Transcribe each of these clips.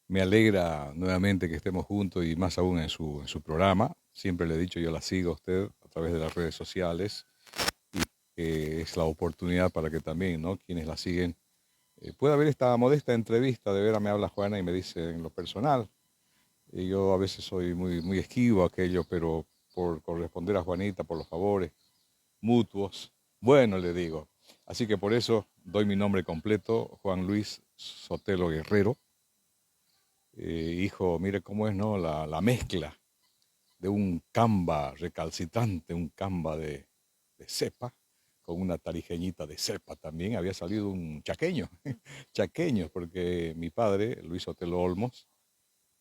Me alegra nuevamente que estemos juntos y más aún en su programa. Siempre le he dicho, yo la sigo a usted a través de las redes sociales, que es la oportunidad para que también, ¿no?, quienes la siguen, pueda ver esta modesta entrevista. De veras me habla Juana y me dice en lo personal. Y yo a veces soy muy esquivo a aquello, pero por corresponder a Juanita, por los favores mutuos, bueno, le digo. Así que por eso doy mi nombre completo, Juan Luis Sotelo Guerrero. Hijo, mire cómo es, ¿no? La mezcla de un camba recalcitrante, un camba de cepa, con una tarijeñita de cepa también. Había salido un chaqueño, chaqueño, porque mi padre, Luis Sotelo Olmos,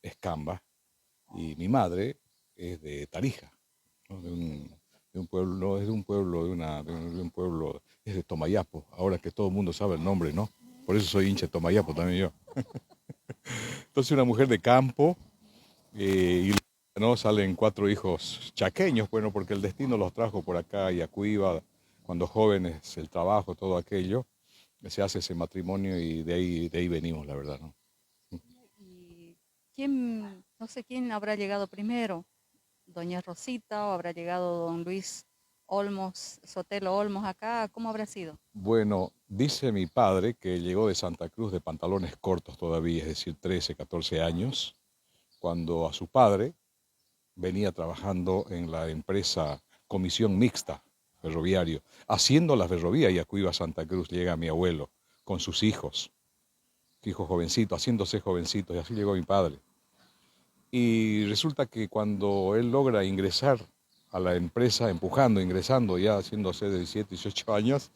es camba, y mi madre es de Tarija, ¿no? De un pueblo, no, es de un pueblo, de un pueblo, es de Tomayapo, ahora que todo el mundo sabe el nombre, ¿no? Por eso soy hincha de Tomayapo también yo. Entonces una mujer de campo, y no salen cuatro hijos chaqueños, bueno, porque el destino los trajo por acá y a Cuiva, cuando jóvenes, el trabajo, todo aquello, se hace ese matrimonio y de ahí venimos, la verdad, ¿no? ¿Y quién, no sé quién habrá llegado primero? ¿Doña Rosita o habrá llegado don Luis Olmos, Sotelo Olmos acá? ¿Cómo habrá sido? Bueno, dice mi padre que llegó de Santa Cruz de pantalones cortos todavía, es decir, 13, 14 años, cuando a su padre venía trabajando en la empresa Comisión Mixta Ferroviario, haciendo la ferrovía, y a Cuiva, Santa Cruz, llega mi abuelo con sus hijos jovencitos, haciéndose jovencitos, y así llegó mi padre. Y resulta que cuando él logra ingresar a la empresa, empujando, ingresando, ya haciéndose de 17, 18 años,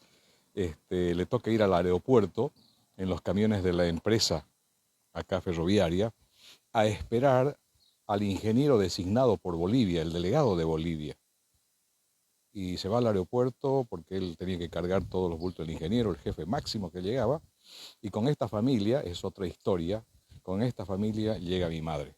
le toca ir al aeropuerto en los camiones de la empresa acá ferroviaria a esperar al ingeniero designado por Bolivia, el delegado de Bolivia. Y se va al aeropuerto porque él tenía que cargar todos los bultos del ingeniero, el jefe máximo que llegaba. Y con esta familia, es otra historia, con esta familia llega mi madre,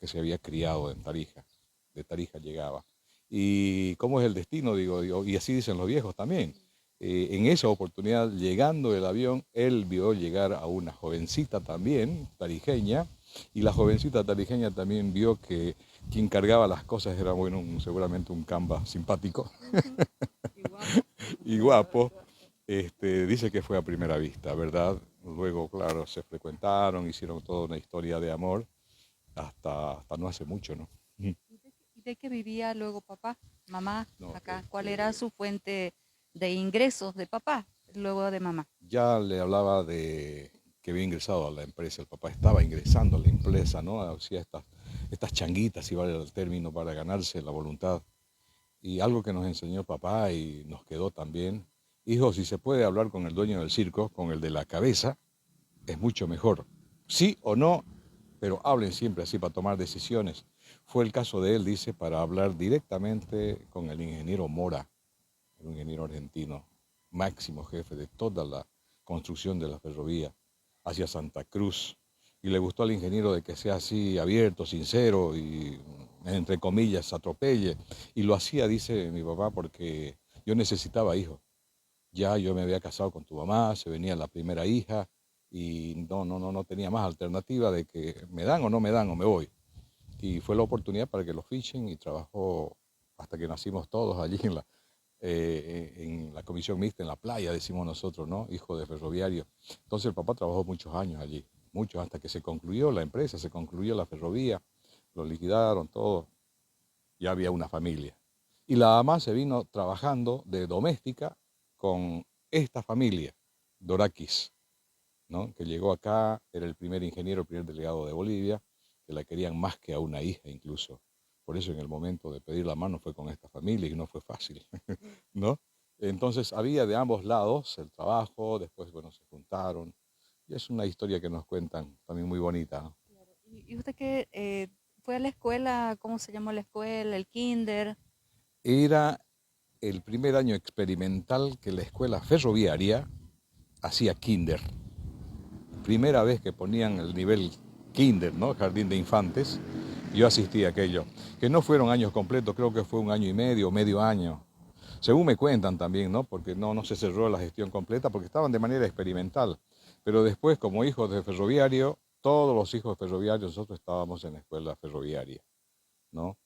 que se había criado en Tarija. De Tarija llegaba. Y cómo es el destino, digo, y así dicen los viejos también. En esa oportunidad, llegando del avión, él vio llegar a una jovencita también, tarijeña, y la jovencita tarijeña también vio que quien cargaba las cosas era, bueno, seguramente un camba simpático Ujú. Y guapo. y guapo. Dice que fue a primera vista, ¿verdad? Luego, claro, se frecuentaron, hicieron toda una historia de amor, hasta no hace mucho, ¿no? ¿Y de qué vivía luego papá, mamá No, acá? ¿Cuál era su fuente de ingresos de papá luego de mamá? ya le hablaba de que había ingresado a la empresa, el papá estaba ingresando a la empresa, ¿no? Hacía estas changuitas, si vale el término, para ganarse la voluntad. Y algo que nos enseñó papá y nos quedó también: hijo, si se puede hablar con el dueño del circo, con el de la cabeza, es mucho mejor. Sí o no, pero hablen siempre así para tomar decisiones. Fue el caso de él, dice, para hablar directamente con el ingeniero Mora, un ingeniero argentino, máximo jefe de toda la construcción de la ferrovía hacia Santa Cruz. Y le gustó al ingeniero de que sea así abierto, sincero y, entre comillas, atropelle. Y lo hacía, dice mi papá, porque yo necesitaba hijos. Ya yo me había casado con tu mamá, se venía la primera hija y no tenía más alternativa de que me dan o no me dan o me voy. Y fue la oportunidad para que lo fichen y trabajó hasta que nacimos todos allí en la comisión mixta, en la playa, decimos nosotros, ¿no? Hijo de ferroviario. Entonces el papá trabajó muchos años allí, muchos, hasta que se concluyó la empresa, se concluyó la ferrovía, lo liquidaron todo, ya había una familia. Y la mamá se vino trabajando de doméstica con esta familia, Doraquis, ¿no?, que llegó acá, era el primer ingeniero, el primer delegado de Bolivia, que la querían más que a una hija incluso. Por eso en el momento de pedir la mano fue con esta familia y no fue fácil, ¿no? Entonces había de ambos lados el trabajo, después, bueno, se juntaron. Y es una historia que nos cuentan también muy bonita, ¿no? Claro. ¿Y usted qué fue a la escuela? ¿Cómo se llamó la escuela? ¿El kinder? Era el primer año experimental que la escuela ferroviaria hacía kinder. Primera vez que ponían el nivel kinder, ¿no? Jardín de infantes. Yo asistí a aquello, que no fueron años completos, creo que fue un año y medio año. Según me cuentan también, ¿no? Porque no se cerró la gestión completa, porque estaban de manera experimental. Pero después, como hijos de ferroviario, todos los hijos ferroviarios, nosotros estábamos en la escuela ferroviaria, ¿no?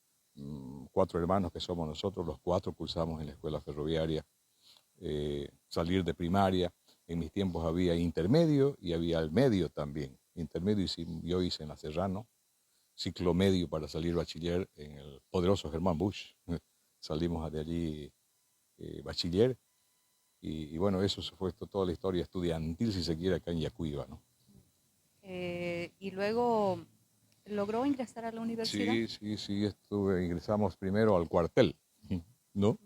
4 hermanos que somos nosotros, los 4 cursamos en la escuela ferroviaria. Salir de primaria, en mis tiempos había intermedio y había el medio también. Intermedio yo hice en la Serrano, ciclo medio para salir bachiller en el poderoso Germán Busch. Salimos de allí bachiller y bueno, eso fue toda la historia estudiantil, si se quiere, acá en Yacuiba, ¿no? Y luego logró ingresar a la universidad. Sí, ingresamos primero al cuartel, ¿no?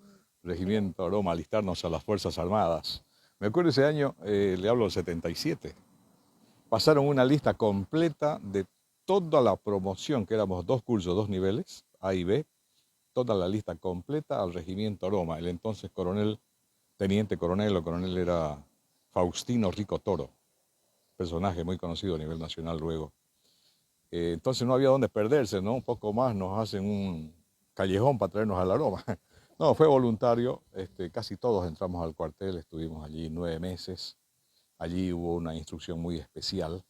Regimiento Aroma, alistarnos a las Fuerzas Armadas. Me acuerdo ese año, le hablo del 77, pasaron una lista completa de toda la promoción, que éramos 2 cursos, 2 niveles, A y B, toda la lista completa al Regimiento Aroma. El entonces coronel, teniente coronel o coronel era Faustino Rico Toro, personaje muy conocido a nivel nacional luego. Entonces no había dónde perderse, ¿no? Un poco más nos hacen un callejón para traernos al Aroma. No, fue voluntario, casi todos entramos al cuartel, estuvimos allí 9 meses. Allí hubo una instrucción muy especial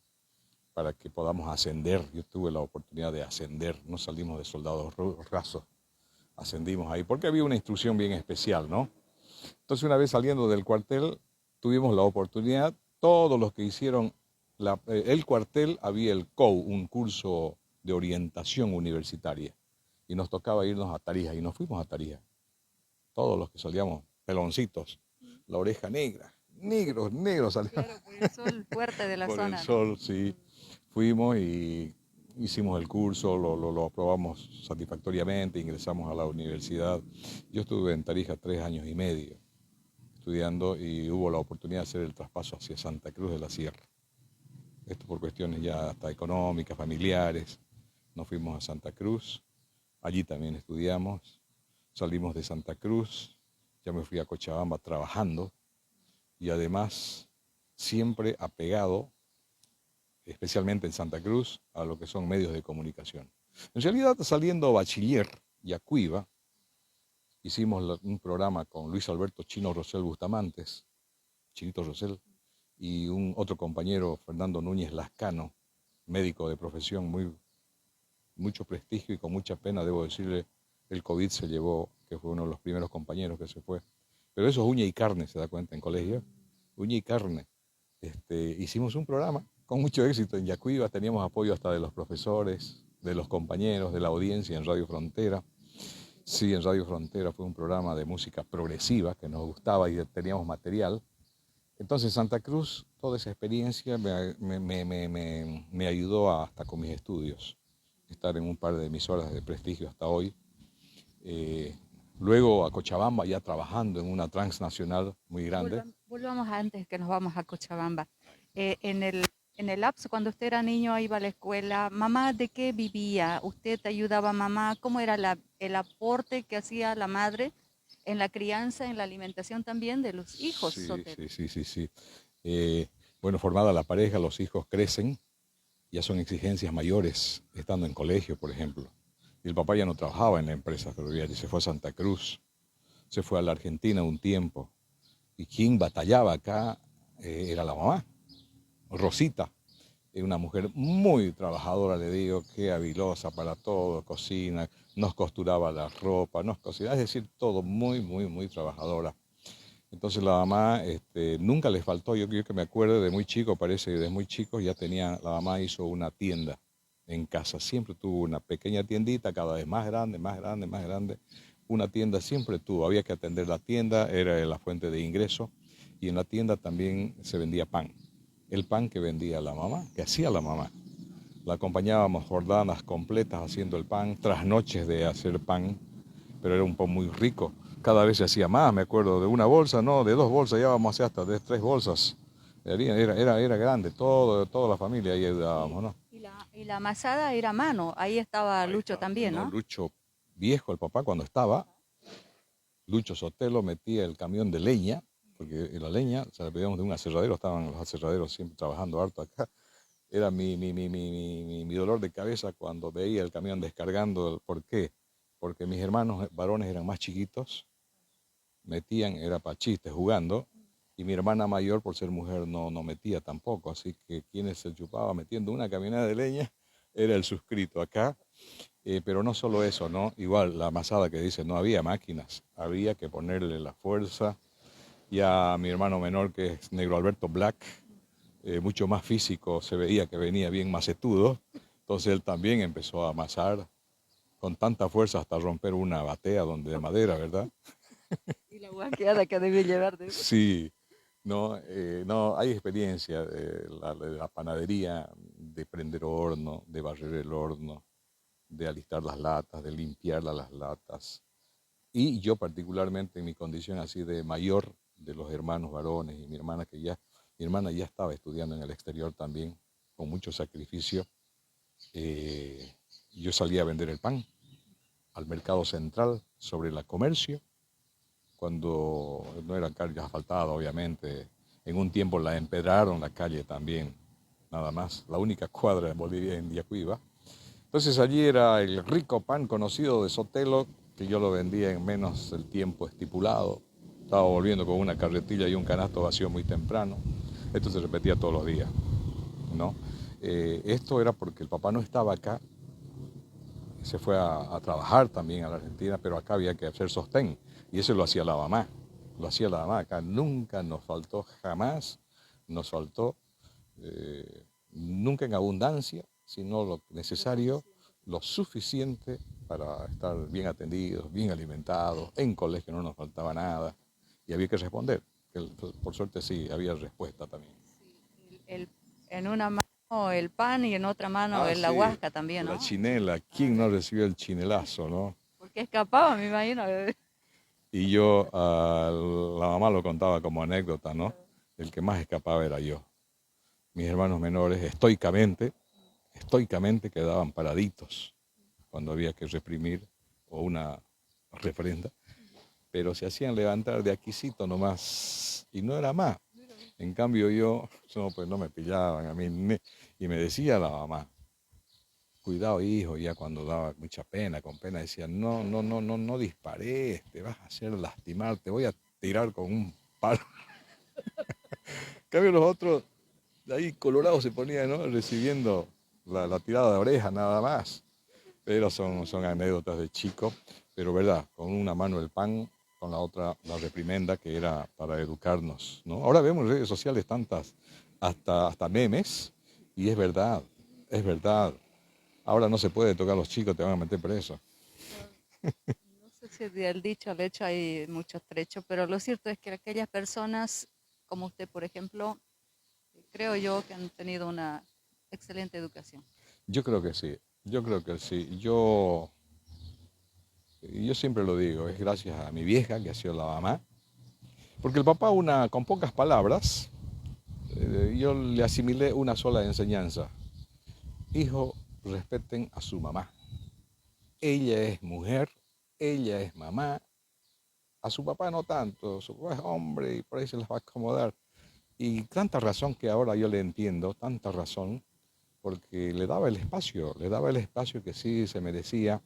para que podamos ascender. Yo tuve la oportunidad de ascender, no salimos de soldados rasos, ascendimos ahí, porque había una instrucción bien especial, ¿no? Entonces una vez saliendo del cuartel, tuvimos la oportunidad, todos los que hicieron el cuartel, había el COU, un curso de orientación universitaria, y nos tocaba irnos a Tarija, y nos fuimos a Tarija. Todos los que salíamos peloncitos, la oreja negra, negros salíamos. Claro, por el sol fuerte de la Por zona. el sol, sí. Fuimos y hicimos el curso, lo aprobamos satisfactoriamente, ingresamos a la universidad. Yo estuve en Tarija 3 años y medio estudiando y hubo la oportunidad de hacer el traspaso hacia Santa Cruz de la Sierra. Esto por cuestiones ya hasta económicas, familiares. Nos fuimos a Santa Cruz, allí también estudiamos. Salimos de Santa Cruz, ya me fui a Cochabamba trabajando y además siempre apegado, especialmente en Santa Cruz, a lo que son medios de comunicación. En realidad, saliendo bachiller, Yacuiba, hicimos un programa con Luis Alberto Chino Rosell Bustamantes, Chinito Rosell, y un otro compañero, Fernando Núñez Lascano, médico de profesión, mucho prestigio y con mucha pena, debo decirle, el COVID se llevó, que fue uno de los primeros compañeros que se fue. Pero eso es uña y carne, se da cuenta, en colegio, uña y carne. Hicimos un programa con mucho éxito en Yacuiba, teníamos apoyo hasta de los profesores, de los compañeros, de la audiencia en Radio Frontera. Sí, en Radio Frontera fue un programa de música progresiva que nos gustaba y teníamos material. Entonces Santa Cruz, toda esa experiencia me ayudó hasta con mis estudios, estar en un par de emisoras de prestigio hasta hoy. Luego a Cochabamba, ya trabajando en una transnacional muy grande. Volvamos antes que nos vamos a Cochabamba. En el lapso, cuando usted era niño, iba a la escuela, ¿mamá de qué vivía? ¿Usted te ayudaba a mamá? ¿Cómo era el aporte que hacía la madre en la crianza, en la alimentación también de los hijos? Sí. Bueno, formada la pareja, los hijos crecen, ya son exigencias mayores, estando en colegio, por ejemplo. Y el papá ya no trabajaba en la empresa ferroviaria, se fue a Santa Cruz, se fue a la Argentina un tiempo. Y quien batallaba acá era la mamá, Rosita, una mujer muy trabajadora, le digo, que habilosa para todo, cocina, nos costuraba la ropa, nos cocinaba, es decir, todo muy trabajadora. Entonces la mamá nunca le faltó, yo que me acuerdo de muy chico, parece que desde muy chico ya la mamá hizo una tienda en casa, siempre tuvo una pequeña tiendita, cada vez más grande, una tienda siempre tuvo, había que atender la tienda, era la fuente de ingreso, y en la tienda también se vendía pan, el pan que vendía la mamá, que hacía la mamá. La acompañábamos jornadas completas haciendo el pan, tras noches de hacer pan, pero era un pan muy rico. Cada vez se hacía más, me acuerdo, de una bolsa, no, de 2 bolsas, ya vamos a hacer hasta de 3 bolsas. Era grande, toda la familia ahí ayudábamos, ¿no? Y la amasada era a mano, ahí estaba Ahí Lucho está. también, No, ¿no? Lucho viejo, el papá, cuando estaba, Lucho Sotelo metía el camión de leña, porque la leña, se la pedíamos de un aserradero, estaban los aserraderos siempre trabajando harto acá. Era mi dolor de cabeza cuando veía el camión descargando. ¿Por qué? Porque mis hermanos varones eran más chiquitos, metían, era para chistes, jugando, Y mi hermana mayor, por ser mujer, no metía tampoco. Así que quienes se chupaba metiendo una caminada de leña era el suscrito acá. Pero no solo eso, ¿no? Igual la amasada que dice, no había máquinas, había que ponerle la fuerza. Y a mi hermano menor, que es Negro Alberto Black, mucho más físico, se veía que venía bien macetudo. Entonces él también empezó a amasar con tanta fuerza hasta romper una batea donde de madera, ¿verdad? Y la guasqueada que debí llevar de eso. Sí, no, no, hay experiencia de la panadería, de prender horno, de barrer el horno, de alistar las latas, de limpiar las latas. Y yo particularmente en mi condición así de mayor de los hermanos varones y mi hermana mi hermana ya estaba estudiando en el exterior también, con mucho sacrificio, eh, yo salía a vender el pan al mercado central sobre la Comercio, cuando no era calle asfaltada, obviamente. En un tiempo la empedraron la calle también, nada más, la única cuadra en Bolivia en Yacuiba. Entonces allí era el rico pan conocido de Sotelo, que yo lo vendía en menos del tiempo estipulado. Estaba volviendo con una carretilla y un canasto vacío muy temprano. Esto se repetía todos los días, ¿no? Esto era porque el papá no estaba acá, se fue a trabajar también a la Argentina, pero acá había que hacer sostén. Y eso lo hacía la mamá. Lo hacía la mamá. Acá nunca nos faltó, jamás nos faltó, nunca en abundancia, sino lo necesario, lo suficiente para estar bien atendidos, bien alimentados. En colegio no nos faltaba nada. Y había que responder. Por suerte sí, había respuesta también. El, en una mano el pan y en otra mano Ah, la sí, huasca también, la ¿no? chinela. ¿Quién no recibió el chinelazo, no? Porque escapaba, me imagino. Y yo, la mamá lo contaba como anécdota, ¿no? El que más escapaba era yo. Mis hermanos menores estoicamente quedaban paraditos cuando había que reprimir o una refrenda, pero se hacían levantar de aquícito nomás y no era más. En cambio yo, no, pues no me pillaban a mí, y me decía la mamá, cuidado hijo, ya cuando daba mucha pena, con pena decía, no dispares, te vas a hacer lastimar, te voy a tirar con un palo. En cambio los otros, ahí colorados se ponían, ¿no? Recibiendo la tirada de oreja nada más. Pero son anécdotas de chico, pero verdad, con una mano el pan, con la otra la reprimenda que era para educarnos, ¿no? Ahora vemos en redes sociales tantas, hasta memes, y es verdad, es verdad. Ahora no se puede tocar a los chicos, te van a meter preso. No sé si del dicho al hecho hay mucho trecho, pero lo cierto es que aquellas personas como usted, por ejemplo, creo yo que han tenido una excelente educación. Yo creo que sí, yo creo que sí. Yo siempre lo digo, es gracias a mi vieja, que ha sido la mamá, porque el papá, con pocas palabras, yo le asimilé una sola enseñanza. Hijo, respeten a su mamá. Ella es mujer, ella es mamá. A su papá no tanto, su papá es hombre y por ahí se las va a acomodar. Y tanta razón que ahora yo le entiendo, tanta razón, porque le daba el espacio que sí se merecía.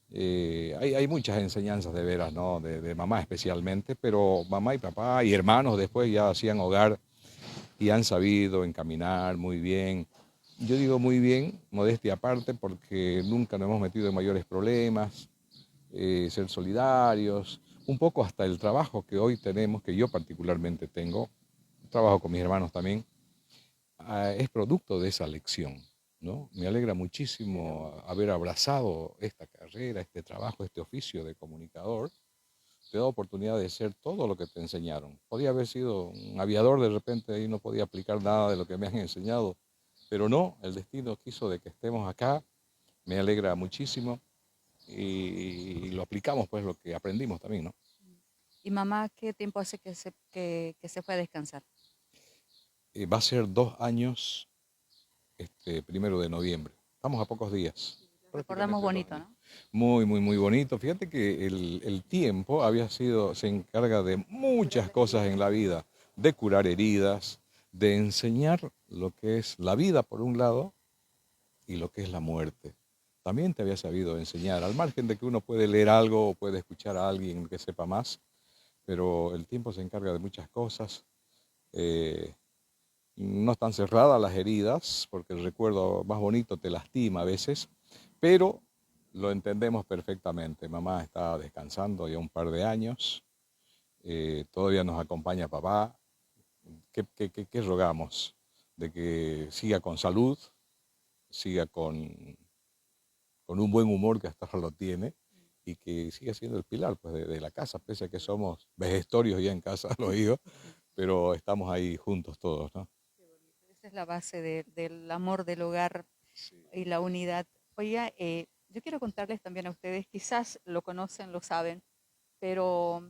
Hay muchas enseñanzas de veras, ¿no? De mamá especialmente, pero mamá y papá y hermanos después ya hacían hogar y han sabido encaminar muy bien. Yo digo muy bien, modestia aparte, porque nunca nos hemos metido en mayores problemas, ser solidarios, un poco hasta el trabajo que hoy tenemos, que yo particularmente tengo, trabajo con mis hermanos también, es producto de esa lección, ¿no? Me alegra muchísimo haber abrazado esta carrera, este trabajo, este oficio de comunicador. Te da oportunidad de ser todo lo que te enseñaron. Podía haber sido un aviador de repente y no podía aplicar nada de lo que me han enseñado, pero no, el destino quiso de que estemos acá. Me alegra muchísimo y lo aplicamos pues lo que aprendimos también, ¿no? ¿Y mamá qué tiempo hace que se fue a descansar? Va a ser 2 años, este 1 de noviembre. Estamos a pocos días, Recordamos prácticamente dos bonito, años. ¿no? Muy, muy, muy bonito. Fíjate que el tiempo se encarga de muchas cosas en la vida, de curar heridas, de enseñar lo que es la vida por un lado y lo que es la muerte. También te había sabido enseñar, al margen de que uno puede leer algo o puede escuchar a alguien que sepa más, pero el tiempo se encarga de muchas cosas. Eh, no están cerradas las heridas, porque el recuerdo más bonito te lastima a veces, pero lo entendemos perfectamente. Mamá está descansando ya un par de años, todavía nos acompaña papá. ¿Qué rogamos? De que siga con salud, siga con un buen humor que hasta ahora lo tiene y que siga siendo el pilar pues, de la casa, pese a que somos vejestorios ya en casa, lo digo, pero estamos ahí juntos todos, ¿no? Esa es la base del amor del hogar Sí. y la unidad. Oiga, yo quiero contarles también a ustedes, quizás lo conocen, lo saben, pero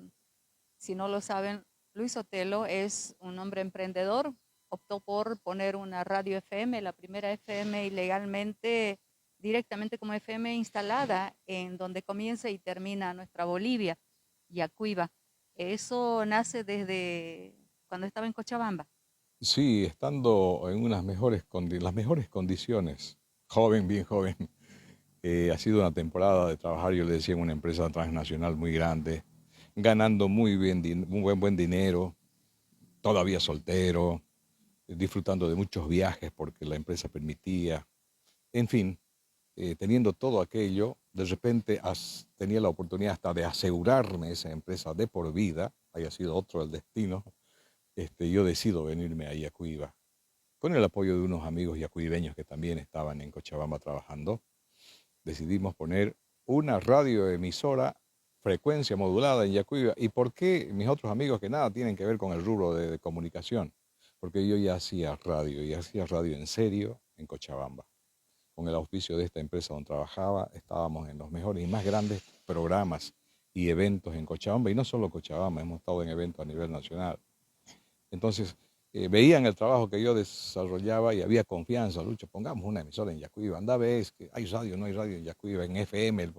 si no lo saben, Luis Sotelo es un hombre emprendedor, optó por poner una radio FM, la primera FM ilegalmente, directamente como FM instalada en donde comienza y termina nuestra Bolivia, Yacuiba. Eso nace desde cuando estaba en Cochabamba. Sí, estando en las mejores condiciones, joven, bien joven. Ha sido una temporada de trabajar, yo le decía, en una empresa transnacional muy grande, ganando muy bien, buen dinero, todavía soltero, disfrutando de muchos viajes porque la empresa permitía. En fin, teniendo todo aquello, de repente tenía la oportunidad hasta de asegurarme esa empresa de por vida, haya sido otro el destino. Yo decido venirme a Yacuiba, con el apoyo de unos amigos yacuibeños que también estaban en Cochabamba trabajando. Decidimos poner una radioemisora frecuencia modulada en Yacuiba. ¿Y por qué mis otros amigos que nada tienen que ver con el rubro de comunicación? Porque yo ya hacía radio y hacía radio en serio en Cochabamba. Con el auspicio de esta empresa donde trabajaba, estábamos en los mejores y más grandes programas y eventos en Cochabamba, y no solo Cochabamba, hemos estado en eventos a nivel nacional. Entonces, veían el trabajo que yo desarrollaba y había confianza. Lucho, pongamos una emisora en Yacuiba. Anda, ves que hay radio, no hay radio en Yacuiba, en FM,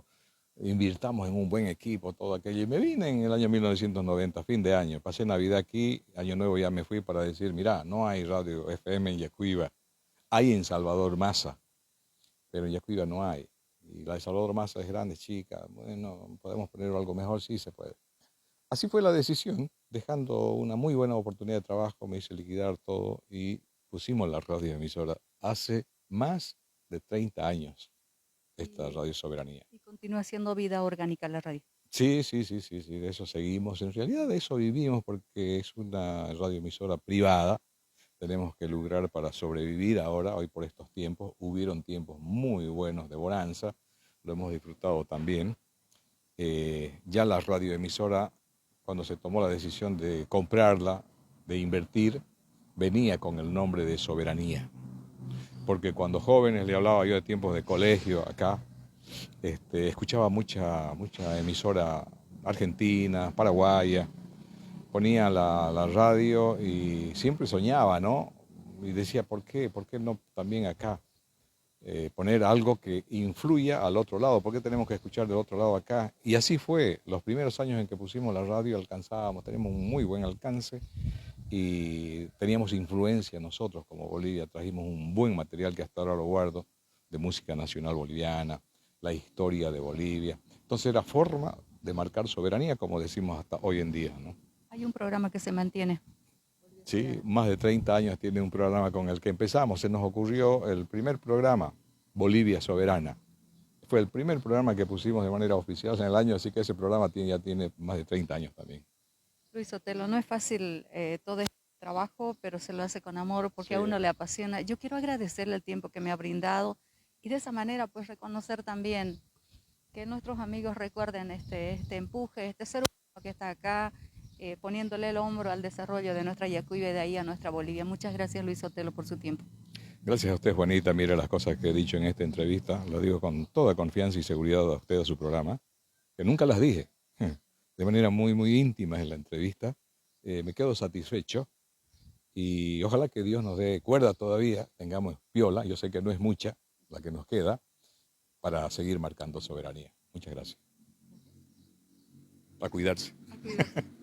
invirtamos en un buen equipo, todo aquello. Y me vine en el año 1990, fin de año. Pasé Navidad aquí, Año Nuevo ya me fui para decir, mira, no hay radio FM en Yacuiba. Hay en Salvador Massa, pero en Yacuiba no hay. Y la de Salvador Massa es grande, chica. Bueno, ¿podemos poner algo mejor? Sí, se puede. Así fue la decisión, dejando una muy buena oportunidad de trabajo, me hice liquidar todo y pusimos la radioemisora hace más de 30 años, esta Y, Radio Soberanía. y continúa siendo vida orgánica la radio. Sí, sí, sí, sí, sí, de eso seguimos. En realidad de eso vivimos porque es una radioemisora privada. Tenemos que lograr para sobrevivir ahora, hoy por estos tiempos. Hubieron tiempos muy buenos de bonanza, lo hemos disfrutado también. Ya la radioemisora, cuando se tomó la decisión de comprarla, de invertir, venía con el nombre de Soberanía. Porque cuando jóvenes le hablaba yo de tiempos de colegio acá, escuchaba mucha emisora argentina, paraguaya, ponía la radio y siempre soñaba, ¿no? Y decía, ¿por qué no también acá? Poner algo que influya al otro lado, ¿por qué tenemos que escuchar del otro lado acá? Y así fue, los primeros años en que pusimos la radio alcanzábamos, tenemos un muy buen alcance y teníamos influencia nosotros como Bolivia, trajimos un buen material que hasta ahora lo guardo, de música nacional boliviana, la historia de Bolivia. Entonces era forma de marcar soberanía, como decimos hasta hoy en día, ¿no? Hay un programa que se mantiene. Sí, más de 30 años tiene un programa con el que empezamos. Se nos ocurrió el primer programa, Bolivia Soberana. Fue el primer programa que pusimos de manera oficial en el año, así que ese programa ya tiene más de 30 años también. Luis Sotelo, no es fácil todo este trabajo, pero se lo hace con amor porque a Sí, uno le apasiona. Yo quiero agradecerle el tiempo que me ha brindado y de esa manera pues reconocer también que nuestros amigos recuerden este empuje, este ser humano que está acá poniéndole el hombro al desarrollo de nuestra Yacuiba y de ahí a nuestra Bolivia. Muchas gracias Luis Sotelo por su tiempo. gracias a usted, Juanita. Mire las cosas que he dicho en esta entrevista. Lo digo con toda confianza y seguridad a usted, a su programa, que nunca las dije. De manera muy íntima en la entrevista. Me quedo satisfecho y ojalá que Dios nos dé cuerda todavía, tengamos piola, yo sé que no es mucha la que nos queda, para seguir marcando soberanía. Muchas gracias. A cuidarse. A cuidarse.